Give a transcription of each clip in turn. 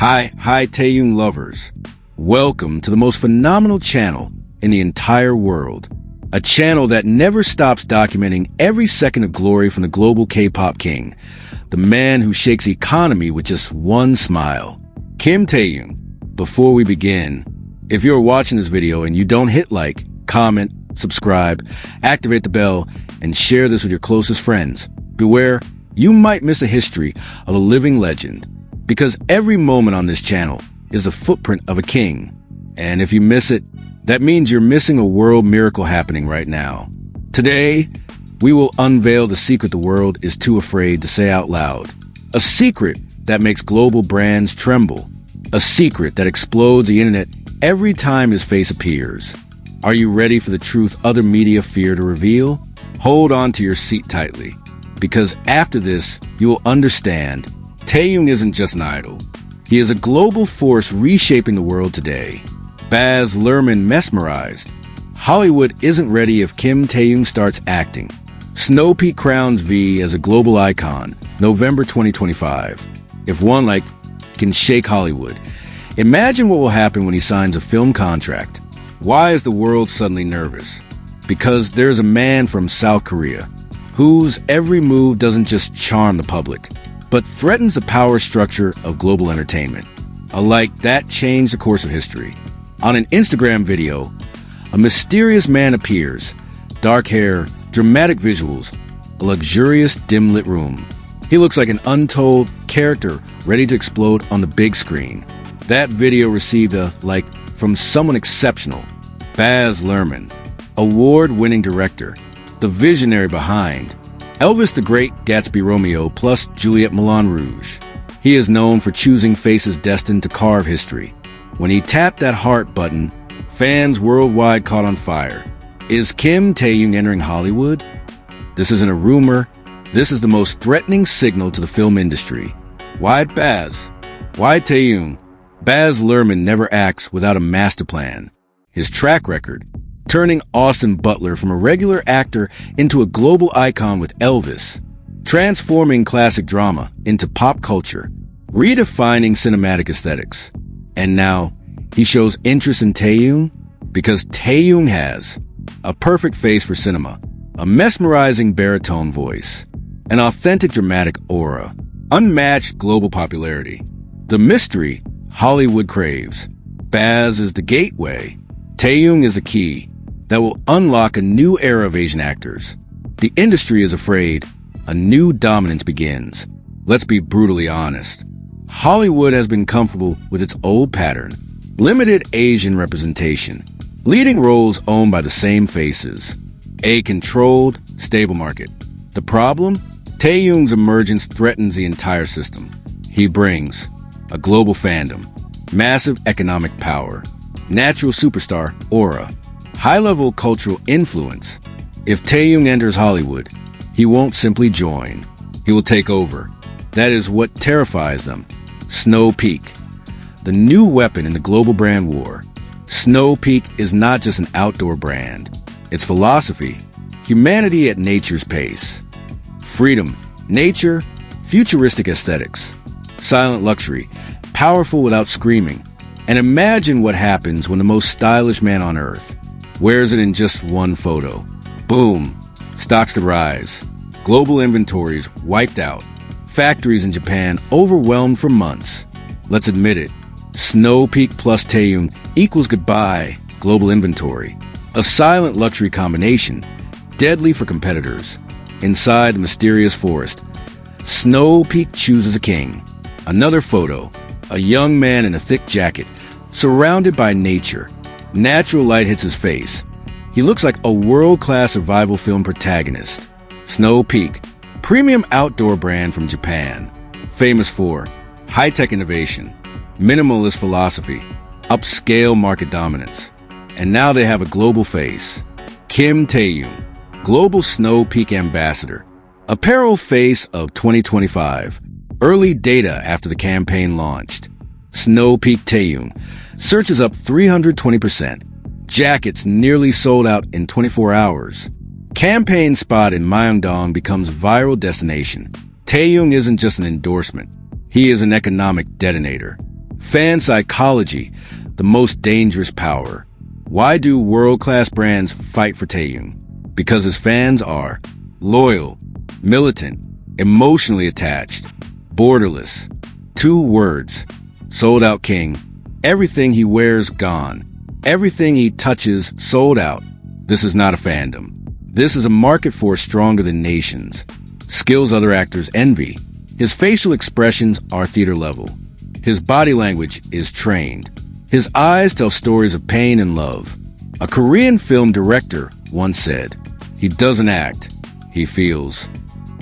Hi, Taehyung Lovers. Welcome to the most phenomenal channel in the entire world. A channel that never stops documenting every second of glory from the global K-pop king, the man who shakes the economy with just one smile. Kim Taehyung. Before we begin, if you're watching this video and you don't hit like, comment, subscribe, activate the bell, and share this with your closest friends, beware, you might miss a history of a living legend. Because every moment on this channel is a footprint of a king. And if you miss it, that means you're missing a world miracle happening right now. Today, we will unveil the secret the world is too afraid to say out loud. A secret that makes global brands tremble. A secret that explodes the internet every time his face appears. Are you ready for the truth other media fear to reveal? Hold on to your seat tightly, because after this, you will understand Taehyung isn't just an idol. He is a global force reshaping the world today. Baz Luhrmann mesmerized. Hollywood isn't ready if Kim Taehyung starts acting. Snow Peak crowns V as a global icon, November 2025. If one can shake Hollywood, imagine what will happen when he signs a film contract. Why is the world suddenly nervous? Because there's a man from South Korea whose every move doesn't just charm the public, but threatens the power structure of global entertainment. A like that changed the course of history. On an Instagram video, a mysterious man appears. Dark hair, dramatic visuals, a luxurious dim-lit room. He looks like an untold character ready to explode on the big screen. That video received a like from someone exceptional. Baz Luhrmann, award-winning director, the visionary behind Elvis the Great Gatsby Romeo plus Juliet Moulin Rouge. He is known for choosing faces destined to carve history. When he tapped that heart button, fans worldwide caught on fire. Is Kim Taehyung entering Hollywood? This isn't a rumor. This is the most threatening signal to the film industry. Why Baz? Why Taehyung? Baz Luhrmann never acts without a master plan. His track record, turning Austin Butler from a regular actor into a global icon with Elvis, transforming classic drama into pop culture, redefining cinematic aesthetics. And now, he shows interest in Taehyung because Taehyung has a perfect face for cinema, a mesmerizing baritone voice, an authentic dramatic aura, unmatched global popularity. The mystery Hollywood craves. Baz is the gateway. Taehyung is the key that will unlock a new era of Asian actors. The industry is afraid a new dominance begins. Let's be brutally honest. Hollywood has been comfortable with its old pattern. Limited Asian representation. Leading roles owned by the same faces. A controlled, stable market. The problem? Taehyung's emergence threatens the entire system. He brings a global fandom, massive economic power, natural superstar aura, high-level cultural influence. If Taehyung enters Hollywood, he won't simply join. He will take over. That is what terrifies them. Snow Peak, the new weapon in the global brand war. Snow Peak is not just an outdoor brand. Its philosophy, humanity at nature's pace. Freedom, nature, futuristic aesthetics. Silent luxury, powerful without screaming. And imagine what happens when the most stylish man on earth wears it in just one photo. Boom. Stocks to rise. Global inventories wiped out. Factories in Japan overwhelmed for months. Let's admit it. Snow Peak plus Taehyung equals goodbye global inventory. A silent luxury combination, deadly for competitors. Inside the mysterious forest, Snow Peak chooses a king. Another photo. A young man in a thick jacket, surrounded by nature. Natural light hits his face. He looks like a world-class survival film protagonist. Snow Peak, premium outdoor brand from Japan, famous for high-tech innovation, minimalist philosophy, upscale market dominance. And now they have a global face. Kim Taehyung, global Snow Peak ambassador, apparel face of 2025. Early data after the campaign launched. Snow Peak Taehyung searches up 320%. Jackets nearly sold out in 24 hours. Campaign spot in Myeongdong becomes viral destination. Taehyung isn't just an endorsement. He is an economic detonator. Fan psychology, the most dangerous power. Why do world-class brands fight for Taehyung? Because his fans are loyal, militant, emotionally attached, borderless. 2 words. Sold out king. Everything he wears gone. Everything he touches sold out. This is not a fandom. This is a market force stronger than nations. Skills other actors envy. His facial expressions are theater level. His body language is trained. His eyes tell stories of pain and love. A Korean film director once said, "He doesn't act, he feels."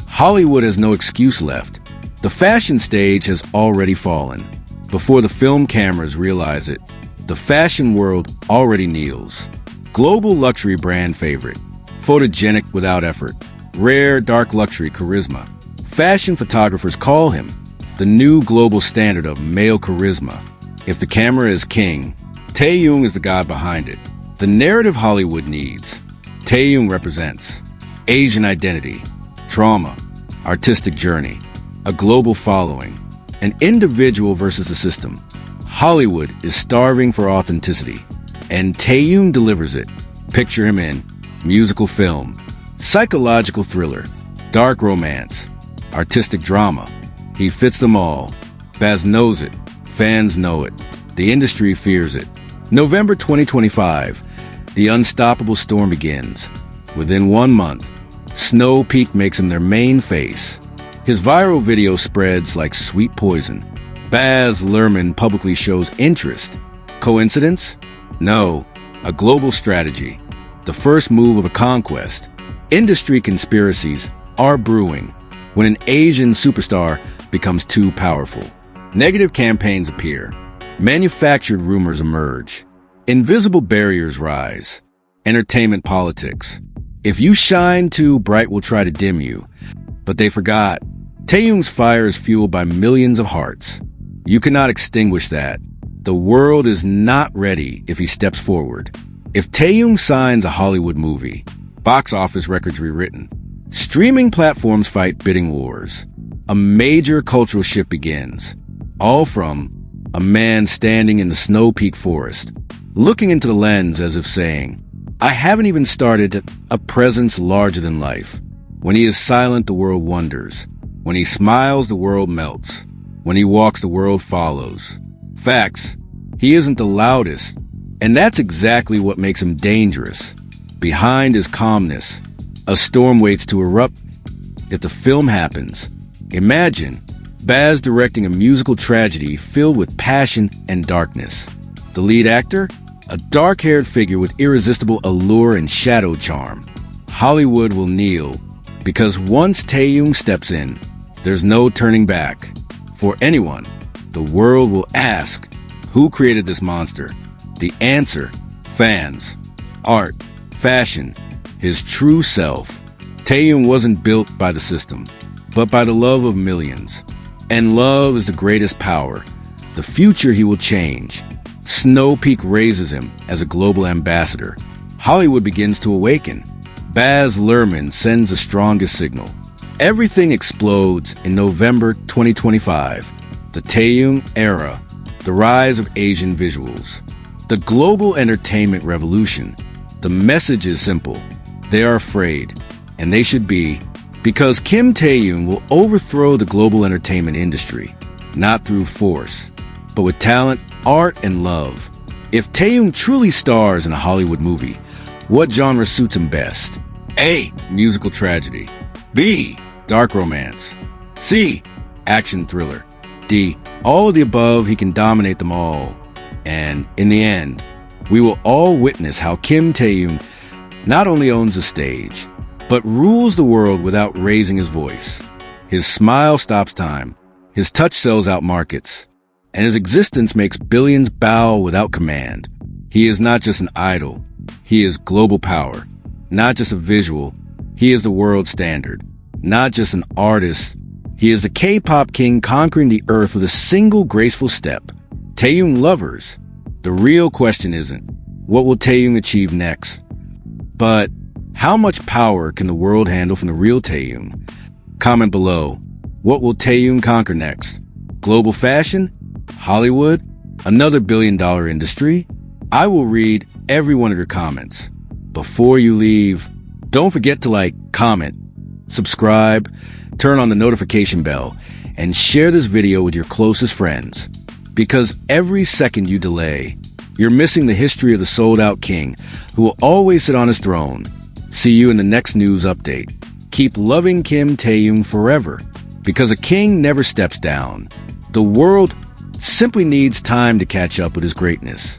Hollywood has no excuse left. The fashion stage has already fallen. Before the film cameras realize it, the fashion world already kneels. Global luxury brand favorite. Photogenic without effort. Rare dark luxury charisma. Fashion photographers call him the new global standard of male charisma. If the camera is king, Taehyung is the god behind it. The narrative Hollywood needs. Taehyung represents Asian identity, trauma, artistic journey, a global following, an individual versus a system. Hollywood is starving for authenticity, and Taehyung delivers it. Picture him in musical film, psychological thriller, dark romance, artistic drama. He fits them all. Baz knows it. Fans know it. The industry fears it. November 2025, the unstoppable storm begins. Within 1 month, Snow Peak makes him their main face. His viral video spreads like sweet poison. Baz Luhrmann publicly shows interest. Coincidence? No. A global strategy. The first move of a conquest. Industry conspiracies are brewing when an Asian superstar becomes too powerful. Negative campaigns appear. Manufactured rumors emerge. Invisible barriers rise. Entertainment politics. If you shine too bright, will try to dim you. But they forgot. Taehyung's fire is fueled by millions of hearts. You cannot extinguish that. The world is not ready if he steps forward. If Taehyung signs a Hollywood movie, box office records rewritten. Streaming platforms fight bidding wars. A major cultural shift begins. All from a man standing in the Snow Peak forest, looking into the lens as if saying, "I haven't even started," a presence larger than life. When he is silent, the world wonders. When he smiles, the world melts. When he walks, the world follows. Facts. He isn't the loudest, and that's exactly what makes him dangerous. Behind his calmness, a storm waits to erupt if the film happens. Imagine Baz directing a musical tragedy filled with passion and darkness. The lead actor? A dark-haired figure with irresistible allure and shadow charm. Hollywood will kneel, because once Taehyung steps in, there's no turning back. For anyone, the world will ask, who created this monster? The answer, fans, art, fashion, his true self. Taehyung wasn't built by the system, but by the love of millions. And love is the greatest power. The future he will change. Snow Peak raises him as a global ambassador. Hollywood begins to awaken. Baz Luhrmann sends the strongest signal. Everything explodes in November 2025. The Taehyung era. The rise of Asian visuals. The global entertainment revolution. The message is simple. They are afraid, and they should be, because Kim Taehyung will overthrow the global entertainment industry, not through force, but with talent, art, and love. If Taehyung truly stars in a Hollywood movie, what genre suits him best? A. Musical tragedy. B. Dark romance. C. Action thriller. D. All of the above. He can dominate them all. And in the end, we will all witness how Kim Taehyung not only owns the stage, but rules the world without raising his voice. His smile stops time. His touch sells out markets. And his existence makes billions bow without command. He is not just an idol. He is global power. Not just a visual. He is the world standard. Not just an artist. He is the K-pop king conquering the earth with a single graceful step. Taehyung Lovers. The real question isn't, what will Taehyung achieve next? But, how much power can the world handle from the real Taehyung? Comment below. What will Taehyung conquer next? Global fashion? Hollywood? another billion-dollar industry? I will read every one of your comments. Before you leave, don't forget to like, comment, subscribe, turn on the notification bell, and share this video with your closest friends. Because every second you delay, you're missing the history of the sold-out king who will always sit on his throne. See you in the next news update. Keep loving Kim Taehyung forever, because a king never steps down. The world simply needs time to catch up with his greatness.